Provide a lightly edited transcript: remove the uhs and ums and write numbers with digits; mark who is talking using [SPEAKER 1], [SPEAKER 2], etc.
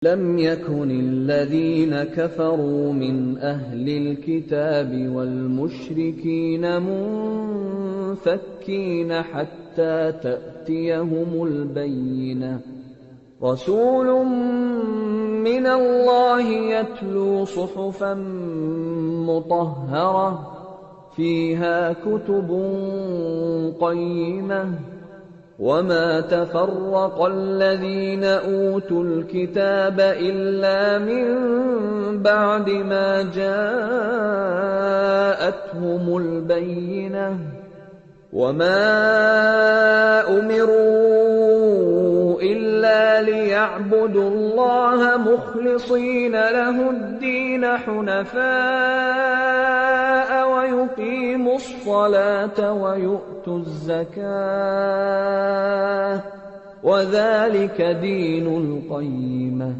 [SPEAKER 1] لَمْ يَكُنِ الَّذِينَ كَفَرُوا مِنْ أَهْلِ الْكِتَابِ وَالْمُشْرِكِينَ مُنفَكِّينَ حَتَّىٰ تَأْتِيَهُمُ الْبَيِّنَةُ ۚ رَسُولٌ مِّنَ اللَّهِ يَتْلُو صُحُفًا مُّطَهَّرَةً فِيهَا كُتُبٌ قَيِّمَةٌ ۚ وَمَا تَفَرَّقَ الَّذِينَ أُوتُوا الْكِتَابَ إِلَّا مِن بَعْدِ مَا جَاءَتْهُمُ الْبَيِّنَةُ ۚ وَمَا أُمِرُوا إِلَّا لِيَعْبُدُوا اللَّهَ مُخْلِصِينَ لَهُ الدِّينَ حُنَفَاءَ وَيُقِيمُوا الصَّلَاةَ وَيُؤْتُوا الزَّكَاةَ ۚ وَذَٰلِكَ دِينُ الْقَيِّمَةِ